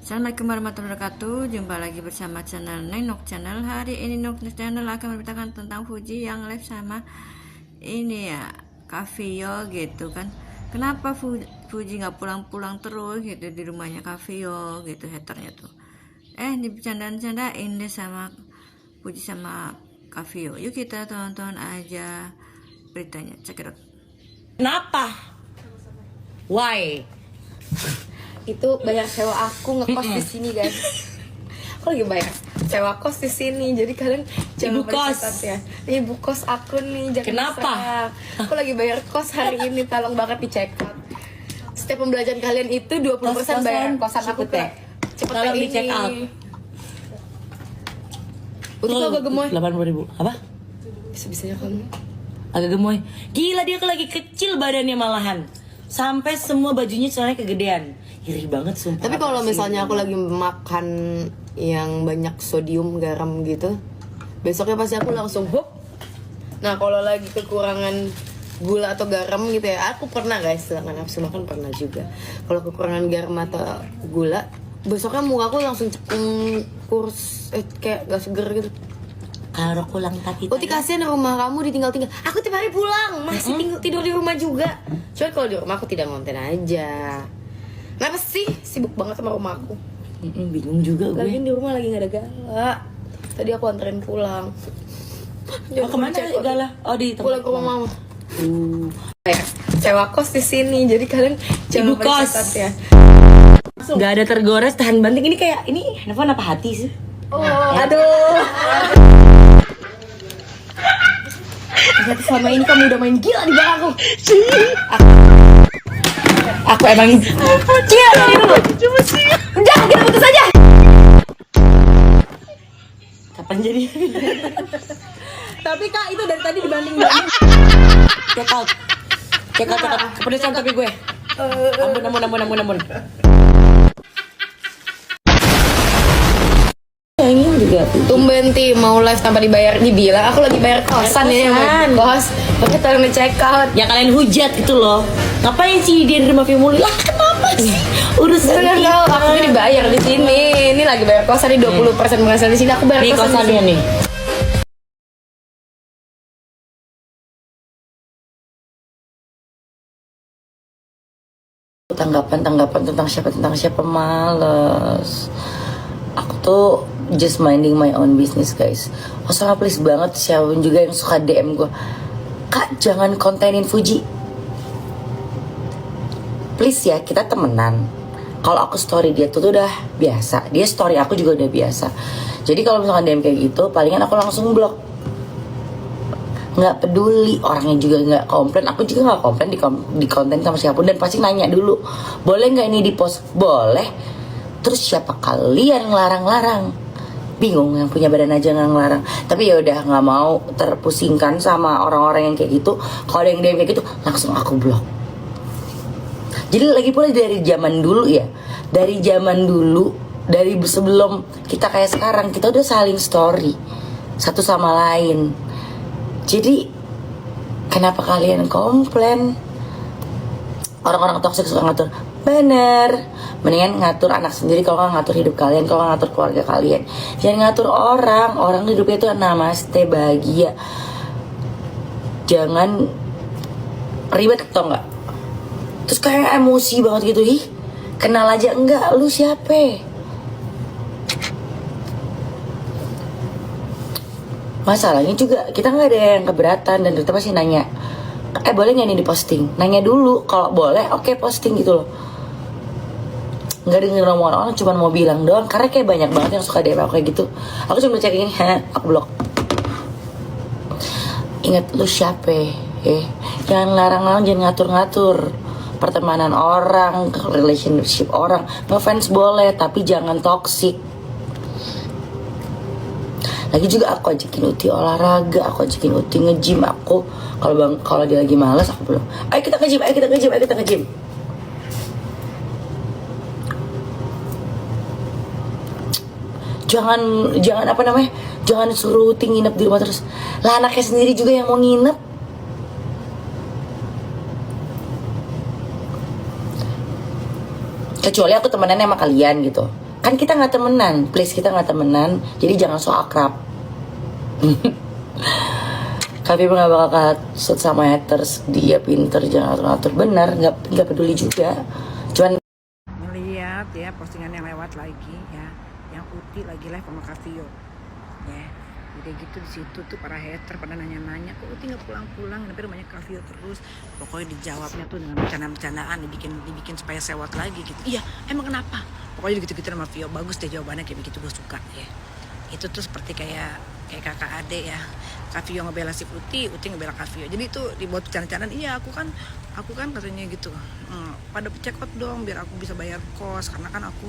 Assalamualaikum warahmatullahi wabarakatuh. Jumpa lagi bersama channel Nenok Channel. Hari ini Nenok Channel akan memberitakan tentang Fuji yang live sama ini ya, Kavio gitu kan. Kenapa Fuji nggak pulang-pulang terus gitu di rumahnya Kavio gitu, haternya tuh. Di bercandaan-candain deh sama Fuji sama Kavio. Yuk kita tonton aja beritanya. Check it out. Kenapa? Why? Itu bayar sewa aku ngekos di sini guys. Aku lagi bayar sewa kos di sini, jadi kalian jangan Ibu kos. bercatat ya. Ibu kos aku nih, jangan Kenapa? diserang. Aku lagi bayar kos hari ini, tolong banget dicek out. Setiap pembelajaran kalian itu 20% bayar kosan aku teh. Cepet Tolong ini. dicek out. Udah kok agak gemoy. 80.000. Apa? Bisa-bisanya kamu. Agak gemoy. Gila, dia lagi kecil badannya malahan. Sampai semua bajunya celananya kegedean. Iri banget sumpah. Tapi kalau misalnya aku lagi makan yang banyak sodium garam gitu, besoknya pasti aku langsung hop. Nah kalau lagi kekurangan gula atau garam gitu ya, aku pernah guys, sedangkan nafsu makan pernah juga. Kalau kekurangan garam atau gula, besoknya muka aku langsung kurus, kayak gak seger gitu. Kalau pulang tadi. Uti kasihan rumah kamu ditinggal-tinggal. Aku tiap hari pulang, masih tidur di rumah juga. Cuma kalau di rumah aku tidak ngonten aja. Kenapa sih sibuk banget sama rumah aku? Bingung juga gue. Lagi di rumah lagi gak ada Gala. Tadi aku anterin pulang. Oh, kemana Gala? Oh, di tempat Pulang ke rumah mama. Ya. Sewa kos di sini, jadi kalian jangan Ibu kos. bercatat ya. Gak ada tergores, tahan banting. Ini kayak, ini handphone apa hati sih? Oh, aduh. Ternyata selama ini kamu udah main gila di belakangku. Aku emang Gila dari dulu. Cuma sih. Jangan kita putus aja. kapan jadi? Tapi kak itu dari tadi dibanding-banding. Check out. Kepedesan tapi gue. Ampun. Yang ini juga. Tumben Ti mau live tanpa dibilang aku lagi bayar kosan ya, Kosan. bos. Tapi tolong di check out. Ya kalian hujat itu loh. Ngapain sih dia di rumah Fimuli? Lah kenapa sih? Urusan Enggak tahu, aku tuh dibayar di sini. Ini lagi bayar kosan nih 20% penghasilan di sini, aku bayar Nih kosan di kosannya sini. nih. Tanggapan tentang siapa males. Aku tuh just minding my own business guys. Masalah please banget siapapun juga yang suka DM gue, Kak jangan kontenin Fuji. Please ya, kita temenan. Kalau aku story dia tuh udah biasa, dia story aku juga udah biasa. Jadi kalau misalkan DM kayak gitu, palingan aku langsung blok. Nggak peduli, orangnya juga nggak komplain, aku juga nggak komplain di konten sama siapapun, dan pasti nanya dulu, boleh nggak ini di post? Boleh. Terus siapa kalian ngelarang-larang? Bingung, yang punya badan aja nggak ngelarang. Tapi ya udah, nggak mau terpusingkan sama orang-orang yang kayak gitu. Kalau ada yang DM kayak gitu, langsung aku blok. Jadi lagi pula dari zaman dulu ya, dari sebelum kita kayak sekarang, kita udah saling story satu sama lain. Jadi kenapa kalian komplain? Orang-orang toksik suka ngatur. Bener, mendingan ngatur anak sendiri. Kalau nggak ngatur hidup kalian, kalau nggak ngatur keluarga kalian, jangan ngatur orang hidupnya itu namaste bahagia. Jangan ribet, tau nggak? Terus kayak emosi banget gitu. Ih, kenal aja enggak, lu siapa? Masalahnya juga kita nggak ada yang keberatan, dan ternyata pasti nanya, boleh nggak ini diposting? Nanya dulu, kalau boleh oke, posting gitu loh. Nggak denger omongan orang, cuma mau bilang doang. Karena kayak banyak banget yang suka DM aku kayak gitu. Aku cuma cek ini, aku blok. Ingat lu siapa? Jangan larang-larang, jangan ngatur-ngatur pertemanan orang, relationship orang. Ngefans boleh, tapi jangan toxic. Lagi juga aku ajakin Uti olahraga, aku ajakin Uti nge-gym. Aku kalau dia lagi malas, aku bilang, ayo kita nge-gym. Jangan apa namanya? Jangan suruh Uti nginep di rumah terus. Lah anaknya sendiri juga yang mau nginep. Kecuali aku temenan sama kalian gitu. Kan kita nggak temenan, please, kita nggak temenan, jadi jangan so akrab. Kavi nggak bakal kasut sama haters, dia pinter, jangan ngatur-ngatur. Benar, nggak peduli juga. Cuman ngeliat ya postingan yang lewat lagi ya, yang Uti lagi live sama Kavio ya, udah gitu di situ tuh para hater pada nanya-nanya, kok Uti nggak pulang-pulang, tapi rumahnya Kavio terus. Pokoknya dijawabnya tuh dengan bercanda-bercandaan, dibikin supaya sewot lagi gitu. Iya, emang kenapa? Pokoknya gitu-gitu sama Vio, bagus deh jawabannya kayak begitu, gue suka ya. Itu tuh seperti kayak kakak adik ya, Kavio ngebela si Uti ngebela Kavio, jadi itu dibuat bercanda-candaan. Iya, aku kan katanya gitu, pada cekot dong biar aku bisa bayar kos, karena kan aku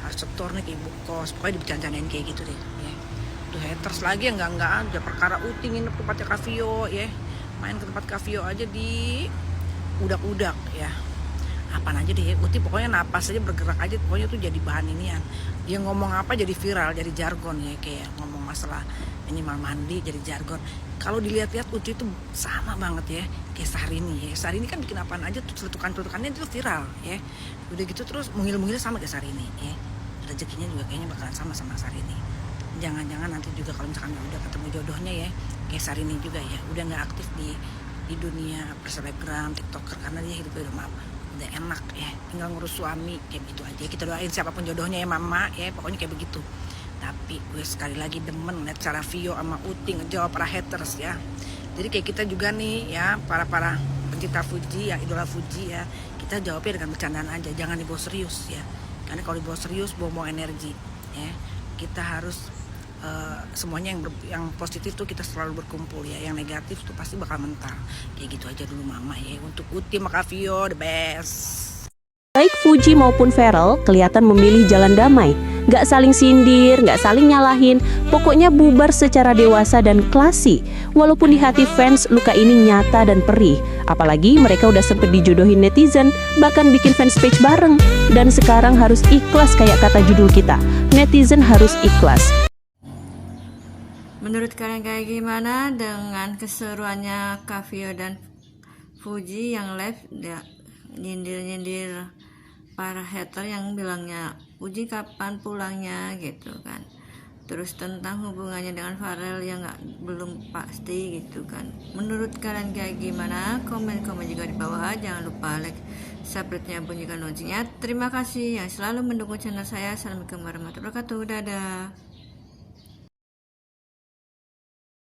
harus setor nih ke ibu kos. Pokoknya dibercandain kayak gitu deh ya. Tuh haters lagi yang enggak aja perkara Uti nginep tempatnya Kavio ya, main ke tempat Kavio aja di udak-udak ya, apaan aja deh Uti, pokoknya napas aja bergerak aja, pokoknya tuh jadi bahan inian. Dia ngomong apa jadi viral, jadi jargon ya, kayak ngomong masalah minimal mandi jadi jargon. Kalau dilihat-lihat Uti itu sama banget ya kayak Syahrini ya. Syahrini kan bikin apaan aja tuh, celutukan-celutukannya itu viral ya. Udah gitu terus mungil-mungilnya sama kayak Syahrini ya. Rezekinya juga kayaknya bakalan sama Syahrini. Jangan-jangan nanti juga kalau misalkan udah ketemu jodohnya ya kayak Syahrini juga ya, udah nggak aktif di dunia selebgram, tiktoker, karena dia hidupnya udah enak ya, tinggal ngurus suami kayak gitu aja. Kita doain siapapun jodohnya ya mama ya, pokoknya kayak begitu. Tapi gue sekali lagi demen liat cara Vio sama Uti ngejawab para haters ya. Jadi kayak kita juga nih ya, para pencinta Fuji ya, idola Fuji ya, kita jawabnya dengan bercandaan aja, jangan dibawa serius ya. Karena kalau dibawa serius bawa energi ya. Kita harus semuanya yang positif tuh kita selalu berkumpul ya, yang negatif tuh pasti bakal mental. Kayak gitu aja dulu mama ya. Untuk Uti sama Kavio the best. Baik Fuji maupun Feral kelihatan memilih jalan damai. Gak saling sindir, gak saling nyalahin. Pokoknya bubar secara dewasa dan klasi. Walaupun di hati fans luka ini nyata dan perih. Apalagi mereka udah sempet dijodohin netizen, bahkan bikin fanspage bareng. Dan sekarang harus ikhlas kayak kata judul kita. Netizen harus ikhlas. Menurut kalian kayak gimana dengan keseruannya Kavio dan Fuji yang live ya, nyindir-nyindir para hater yang bilangnya Fuji kapan pulangnya gitu kan, terus tentang hubungannya dengan Farel yang belum pasti gitu kan. Menurut kalian kayak gimana? Komen-komen juga di bawah, jangan lupa like, subscribe-nya, bunyikan loncengnya. Terima kasih yang selalu mendukung channel saya. Assalamualaikum warahmatullahi wabarakatuh. Dadah.